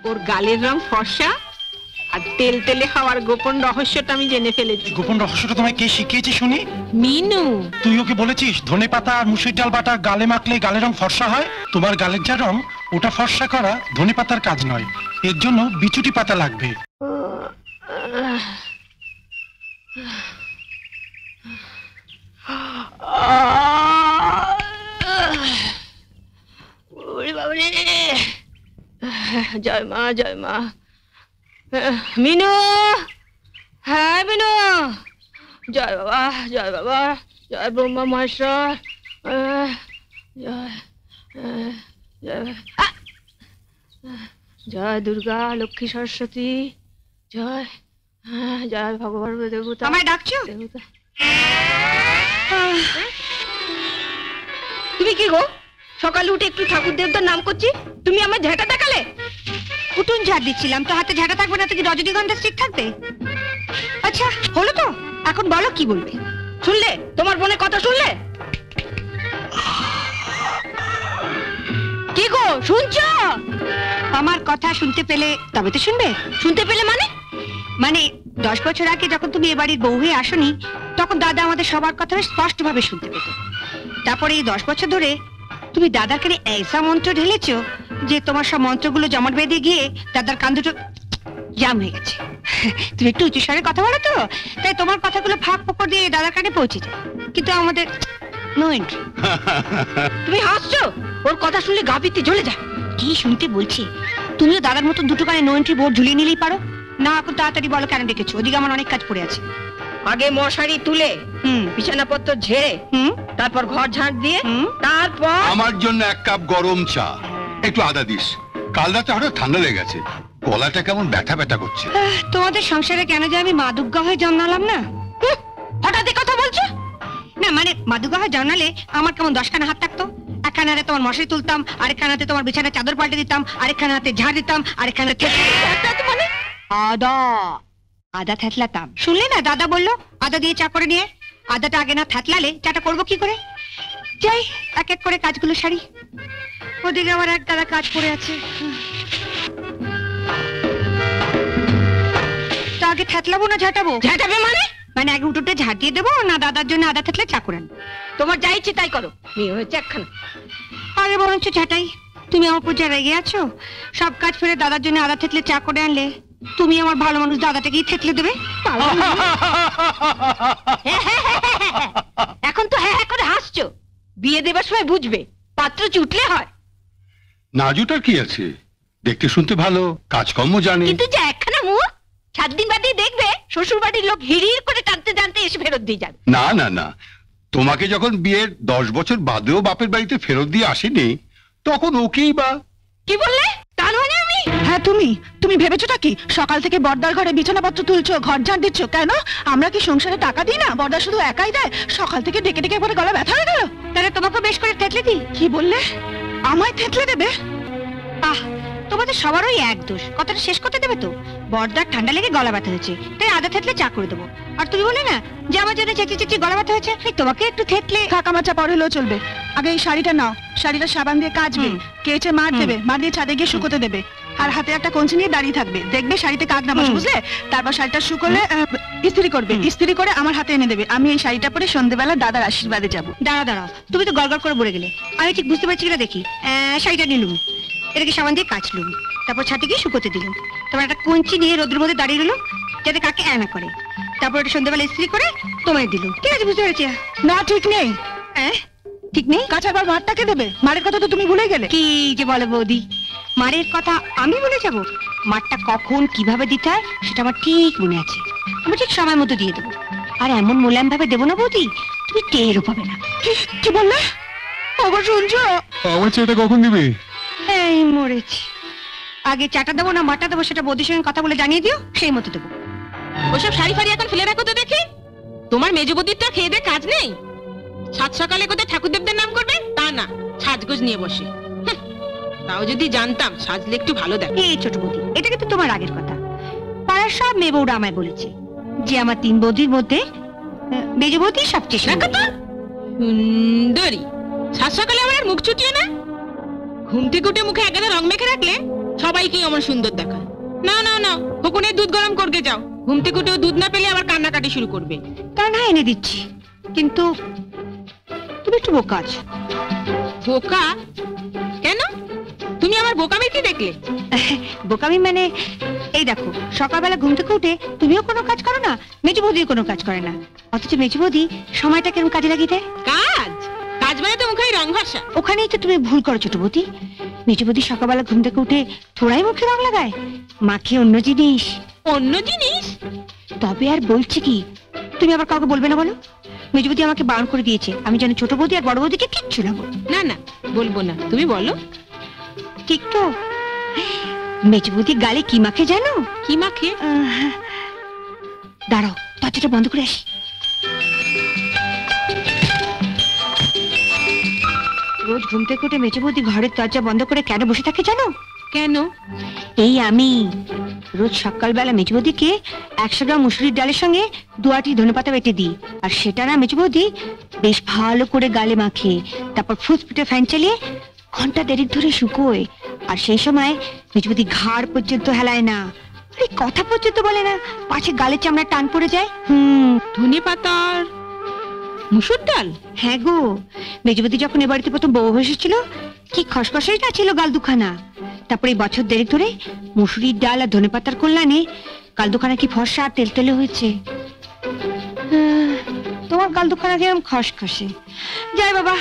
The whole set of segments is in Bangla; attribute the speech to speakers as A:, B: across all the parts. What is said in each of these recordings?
A: ওর গালের রং ফর্সা আর তেল তেলে হওয়ার গোপন রহস্যটা আমি জেনে ফেলেছি।
B: গোপন রহস্যটা তোমায় কে শিখিয়েছে শুনি?
A: মিনু।
B: তুই ওকে বলেছিস ধনেপাতা আর মুসুর ডাল বাটা গালে মাখলে গালের রং ফর্সা হয়? তোমার গালের যা রং ওটা ফর্সা করা ধনেপাতার কাজ নয়, এর জন্য বিচুটি পাতা লাগবে।
A: জয় মা, জয় মা। মিনু, হ্যাঁ মিনু। জয় বাবা, জয় বাবা, জয় ব্রহ্মা মহেশ্বর, জয় জয় দুর্গা লক্ষ্মী সরস্বতী, জয় জয় ভগবান দেবতা।
C: আমায় ডাকছো?
A: দেবতা। তুমি কি গো, সকালে উঠে একটু ঠাকুর দেবতার নাম করছি, তুমি আমার ঝাঁটা দেখালে?
C: উঠুন ঝাড় দিচ্ছিলাম, তো হাতে ঝাঁটা থাকবে না তো কি রজনীগন্ধা স্টিক থাকবে? আচ্ছা হলো তো, এখন বলো কি বলবে।
A: শুনলে তোমার বোনের কথা শুনলে? কি গো শুনছো?
C: আমার কথা শুনতে পেলে তবে তো শুনবে।
A: শুনতে পেলে মানে?
C: মানে 10 বছর আগে যখন তুমি এ বাড়ির বউ হয়ে আসনি, তখন দাদা আমাদের সবার কথা স্পষ্ট ভাবে শুনতে পেত। তারপরে এই 10 বছর ধরে তুমি দাদার কানে ऐसा মন্ত্র ঢেলেছো যে তোমার সব মন্ত্রগুলো জমাট বেঁধে গিয়ে দাদার কান দুটো জাম হয়ে গেছে। তুমি একটু উঁচু স্বরে কথা বলো তো, তাই তোমার কথাগুলো ফাঁক ফোকর দিয়ে দাদার কানে পৌঁছে যায়, কিন্তু আমাদের নো এন্ট্রি।
A: তুমি হাসছো? ওর কথা শুনলে গা পিত্তি জ্বলে যায়।
C: কি শুনতে বলছি? তুমিও দাদার মতন দুটো কানে নো এন্ট্রি বোর্ড ঝুলিয়ে নিলেই পারো না। এখন তাড়াতাড়ি বলো কেন ডেকেছো? ওদিকে আমার অনেক কাজ পড়ে আছে।
A: আগে মশারি তুলে, বিছানাপত্র ঝেড়ে, তারপর ঘর ঝাড় দিয়ে, তারপর
D: আমার জন্য 1 কাপ গরম চা, একটু আদা দিস। কাল রাতে হঠাৎ ঠান্ডা লেগে গেছে, গলাটা কেমন ব্যথা ব্যথা করছে।
C: তোমাদের সংসারে কেন যে আমি মা দুর্গা হয়ে জন্মালাম না?
A: হঠাৎ কথা বলছো
C: না, মানে মা দুর্গা হয়ে জন্মালে আমার কেমন 10খানা হাত থাকতো। একখানা হাতে তোমার মশারি তুলতাম, আরেকখানা হাতে তোমার বিছানার চাদর পাল্টে দিতাম, আরেকখানা হাতে ঝাড় দিতাম, আরেকখানা
A: মানে?
C: আদা আদা থেতলাতাম। শুনলে না দাদা বললো আদা দিয়ে চা করে নিয়ে। আদাটা আগে না থেতলালে চাটা করবো কি করে? যাই এক এক করে কাজগুলো সারি। ওদিকে আমার এক দাদা কাজ পড়ে আছে। তো আগে থেতলাবো না ঝাঁটাবো?
A: ঝাঁটাবে মানে?
C: মানে আগে উঠোতে ঝাঁট দিয়ে দেবো না দাদার জন্য আদা থেতলে চা করেন?
A: তোমার যা ইচ্ছে তাই করো, মেয়ে হয়েছে একখানা।
C: আগে বরঞ্চ ঝাঁটাই। তুমি আমার পূজা রেগে আছো? সব কাজ ফেলে দাদার জন্য আদা থেতলে চা করে আনলে তুমি আমার ভালো মানুষ দাদাটাকেই থেতলে দেবে।
A: এখন তো হ্যাঁ হ্যাঁ করে হাসছো, বিয়ে দেবার সময় বুঝবে পাত্র জুটলে হয়।
D: না জুটার কি আছে, দেখতে শুনতে ভালো, কাজকর্ম জানে।
A: কিন্তু যে একখানা মুখ, 7 দিন বাদে দেখবে শ্বশুর বাড়ির লোক হিড়ির করে টানতে টানতে এসে ফেরত দিয়ে যাবে।
D: না না না, তোমাকে যখন বিয়ের 10 বছর বাদেও বাপের বাড়িতে ফেরত দিয়ে আসেনি, তখন ওকেই বা।
A: কি বললে? তার মানে আমি?
E: হ্যাঁ তুমি ভেবেছোটা কি সকাল থেকে বর্দার ঘরে বিছানাপত্র তুলছো, ঘর ঝাড় দিচ্ছ? কেন আমরা কি সংসারে টাকা দিই না? বর্দা শুধু একাই দেয়? সকাল থেকে ডেকে ডেকে পরে গলা ব্যথা হয়ে গেল।
C: তাহলে তোমাকে বেশ করে থেতলে দিই।
E: কি বললে? আমায় থেতলে দেবে?
C: আহ, তোমাদের সবারই এক দোষ। কথাটা শেষ করতে দেবে তো? বর্দার ঠান্ডা লেগে গলা ব্যথা হয়েছে, তাই আদা থেতলে চা করে দেবো। আর তুমি বলে না যে আমার জন্য চেঁচিয়ে চেঁচিয়ে গলা ব্যথা হয়েছে, তোমাকে একটু থেতলে।
E: কাকা মাচা পর হলেও চলবে। আগে এই শাড়িটা নাও, শাড়িটা সাবান দিয়ে কাচবে, কেচে মার দেবে, মার দিয়ে ছাদে গিয়ে শুকোতে দেবে, আর হাতে একটা কঞ্চি নিয়ে দাঁড়িয়ে থাকবে। দেখবে শাড়িতে কাক না বসে, বুঝলে? তারপর শাড়িটা শুকোলে ইস্ত্রি করবে, ইস্ত্রি করে আমার হাতে এনে দেবে। আমি এই শাড়িটা পরে সন্ধ্যেবেলা দাদার আশীর্বাদে যাবো।
C: দাঁড়াও, তুমি তো গড়গড় করে বলে গেলে। আমি ঠিক বুঝতে পারছি কিনা দেখি। শাড়িটা নিলুম, এটাকে সাবান দিয়ে কাচলুম, তারপর ছাদে গিয়ে শুকোতে দিলুম, তারপর একটা কঞ্চি নিয়ে রোদ্রের মধ্যে দাঁড়িয়ে রইলুম যাতে কাকে না করে, তারপর এটা সন্ধ্যাবেলা ইস্ত্রি করে তোমায় দিলুম। ঠিক আছে, বুঝতে পেরেছি।
E: না ঠিক নেই।
C: ঠিক নেই?
E: কাঁচার পর মারটাকে দেবে? মারের কথা তো তুমি ভুলে গেলে।
C: কি যে বলো বৌদি, মারের কথা আমি বলে যাব? মারটা কখন কিভাবে দিতে হয় সেটা আমার ঠিক মনে আছে। আমি ঠিক সময় মতো দিয়ে দেবো, আর এমন মোলায়েম ভাবে দেবো না বৌদি, তুমি টেরও পাবে না।
E: কি বললে? ওগো শুনছো?
F: আমার চাটা কখন দিবে?
C: এই মরেছি। আগে চাটা দেবো না মাটা দেবো সেটা বৌদির সঙ্গে কথা বলে জানিয়ে দিও, সেই মতো দেবো।
A: ওসব শাড়ি ফাড়ি এখন ফেলে রাখো তো দেখি। তোমার মেজ বৌদির তো খেয়ে দে কাজ নেই। সাত সকালে কোথায় ঠাকুর দেবদের নাম করবে তা না, সাজগোজ নিয়ে বসে। তাও যদি জানতাম সাজলে একটু ভালো দেখ।
C: এই ছোট বৌদি, এটা কিন্তু তোমার আগের কথা। পাড়ার সব মেয়ে বউরা আমায় বলেছে যে আমার 3 বৌদির মধ্যে মেজ বৌদি সবচেয়ে
A: সুন্দরী। সাত সকালে আমার মুখ চুটিয়ে না, ঘুম থেকে উঠে মুখে একগাদা রং মেখে রাখলে সবাইকেই আমার সুন্দর দেখায়। না না না, খোকনের দুধ গরম করতে যাও। ঘুম থেকে উঠেও দুধ না পেলে আবার কান্নাকাটি শুরু করবে।
C: তা না এনে দিচ্ছি, কিন্তু তুমি একটু বোকা আছো।
A: বোকা কেন? তুমি আমার বোকামি কি দেখলে?
C: বোকামি মানে এই দেখো, সকালবেলা ঘুম থেকে উঠে তুমিও কোনো কাজ করো না, মেজো বৌদিও কোনো কাজ করে না, অথচ মেজো বৌদি সময়টা কেমন কাজে লাগিয়ে দেয়।
A: কাজ কাজ মানে তো মুখে রং ভাষা।
C: ওখানেই তো তুমি ভুল করো ছোট বৌদি। মেজো বৌদি সকালবেলা ঘুম থেকে উঠে থোড়াই মুখে রং লাগায়, মাখে অন্য জিনিস।
A: অন্য জিনিস?
C: তবে আর বলছি কি, তুমি আবার কাউকে বলবে না বলো। মেজো বৌদি আমাকে বারণ করে দিয়েছে, আমি যেন ছোট বৌদি আর বড় বৌদিকে কিচ্ছু না বলি।
A: না না, বলবো না, তুমি বলো।
C: ঠিক তো? মেজো বৌদি গালে কি মাখে জানো?
A: কি মাখে?
C: দাঁড়াও, দরজাটা বন্ধ করে আসি। রোজ ঘুম থেকে উঠে মেজো বৌদি ঘরের দরজা বন্ধ করে কেন বসে থাকে জানো?
A: কেন?
C: এই আমি রোজ সকালবেলা মেজো বৌদিকে 100 গ্রাম মুসুরির ডালের সঙ্গে 2 আঁটি ধনেপাতা বেটে দিই, আর সেটা না মেজো বৌদি বেশ ভালো করে গালে মাখে, তারপর ফুসফুটে ফ্যান চালিয়ে ঘন্টা দেড়েক ধরে শুকোয়। আর সেই সময় মেজো বৌদি ঘাড় পর্যন্ত হেলায় না, আরে কথা পর্যন্ত বলে না, পাছে গালের চামড়া টান পড়ে যায়।
A: ধনে পাতার মুসুর ডাল?
C: হ্যাঁ গো, মেজো বৌদি যখন এ বাড়িতে প্রথম বউ এসেছিল কি খসখসাই না ছিল গাল দুখানা। তারপরে বছর দেড়েক ধরে মুসুরির ডাল আর ধনেপাতার কল্যাণে গাল দুখানা কি ফর্সা আর তেলতেলে হয়েছে। তোমার গাল দুখানা যেরকম খসখসে। যাই বাবা,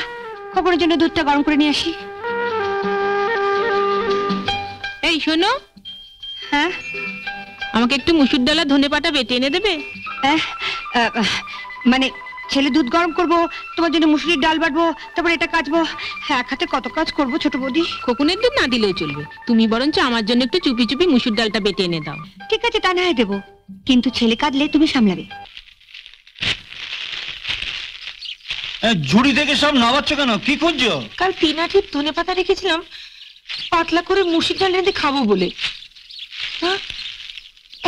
C: খবরের জন্য দুধটা গরম করে নিয়ে আসি।
A: এই শোনো,
C: হ্যাঁ,
A: আমাকে একটু মুসুর ডাল আর ধনে পাতা বেটে এনে দেবে?
C: মানে ছেলে দুধ গরম করবো, তোমার জন্য মুসুরির ডাল বাটবো, তারপর এটা কাটবো, হ্যাঁ এক হাতে কত কাজ করবো ছোট বৌদি।
A: খোকনের দুধ না দিলেও চলবে, তুমি বরঞ্চ আমার জন্য একটু চুপি চুপি মুসুর ডালটা বেটে এনে দাও।
C: ঠিক আছে, তা না হয় দেবো, কিন্তু ছেলে কাঁদলে তুমি সামলাবে।
F: ঝুড়ি থেকে সব নামাচ্ছ কেন? কি খুঁজছো?
A: কাল 3 আঁটি ধনে পাতা রেখেছিলাম পাতলা করে মুসুর ডাল রেঁধে খাবো বলে,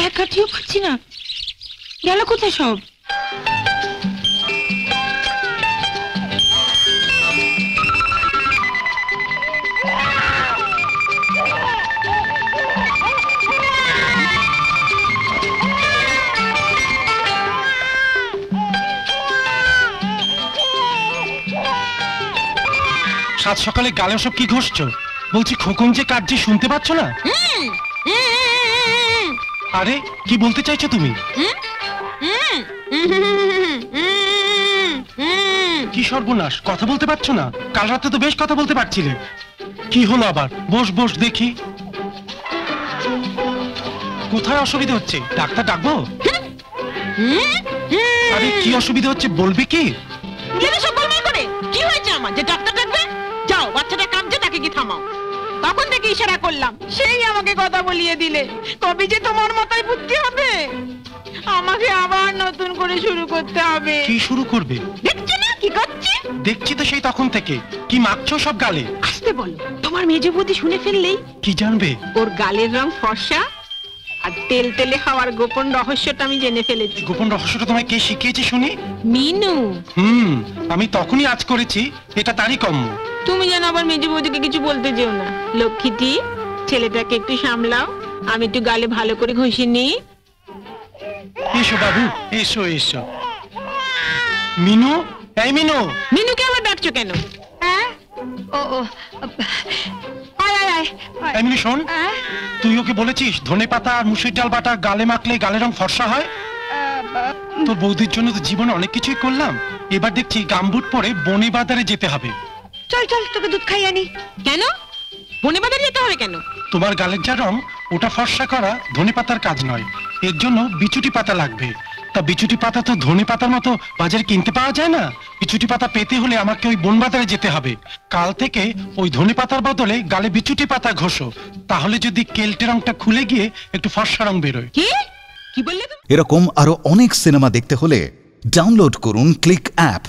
A: 1 আঁটিও খাচ্ছি না। গেল কোথায় সব?
B: সাত সকালে গালে সব কি ঘষছো? বলছি খোকন যে কাটছে শুনতে পাচ্ছ না? আরে কি বলতে চাইছো তুমি? কি সর্বনাশ, কথা বলতে পারছো না? কাল রাতে তো বেশ কথা বলতে পারছিলে, কি হলো আবার? বস বস দেখি, কোথায় অসুবিধা হচ্ছে? ডাক্তার ডাকবো? আরে কি অসুবিধা হচ্ছে বলবি কি?
A: কি হয়েছে আমার যে ডাক্তার ডাকবে? যাও, বাচ্চাটা কাঁদছে, তাকে কি থামাও। তখন থেকে ইশারা করলাম, সেই আমাকে কথা বলিয়ে দিলে। কবে যে তোমার মাথায় বুদ্ধি হবে? আমাকে আবার নতুন করে শুরু করতে হবে।
B: কি শুরু করবে?
A: দেখছো না কি করছে?
B: দেখছি তো সেই তখন থেকে। কি মাখছো সব গালে?
A: আসতে বলো, তোমার মেজো বৌদি শুনে ফেললেই
B: কি জানবে?
A: ওর গালের রং ফর্সা আর তেল তেলে হওয়ার গোপন রহস্যটা আমি জেনে ফেলেছি।
B: গোপন রহস্যটা তোমায় কে শিখিয়েছে শুনি?
A: মিনু।
B: আমি তখনই আজ করেছি, এটা তারই কম্য।
A: তুমি যেন আবার মেজো বৌদিকে কিছু বলতে যেও না। লক্ষ্মীটি, ছেলেটাকে একটু সামলাও, আমি একটু গালে ভালো করে ঘষে নিই।
B: এসো বাবু, এসো এসো। মিনু, এই মিনু।
A: মিনুকে আবার ডাকছো কেন?
C: ও আয় আয় আয়।
B: এই মিনু শোন, তুই ওকে বলেছিস ধনে পাতা আর মুসুর ডাল বাটা গালে মাখলে গালের রং ফর্সা হয়? তোর বৌদির জন্য তো জীবনে অনেক কিছুই করলাম, এবার দেখছি গামবুট পরে বনে বাজারে যেতে হবে।
C: চল চল, তোকে দুধ খাই আনি।
A: কেন বনে বাজারে যেতে হবে কেন?
B: তোমার গালের যা রং, ওটা ফর্সা করা ধনে পাতার কাজ নয়, এর জন্য বিচুটি পাতা লাগবে। তা বিচুটি পাতা তো ধনে পাতার মতো বাজারে কিনতে পাওয়া যায় না। বিচুটি পাতা পেতে হলে আমাকে ওই বন বাজারে যেতে হবে। কাল থেকে ওই ধনে পাতার বদলে গালে বিচুটি পাতা ঘষো, তাহলে যদি কেলটে রংটা খুলে গিয়ে একটু ফর্সা রং বেরোয়।
A: কি কি বললে তুমি?
G: এরকম আরো অনেক সিনেমা দেখতে হলে ডাউনলোড করুন ক্লিক অ্যাপ।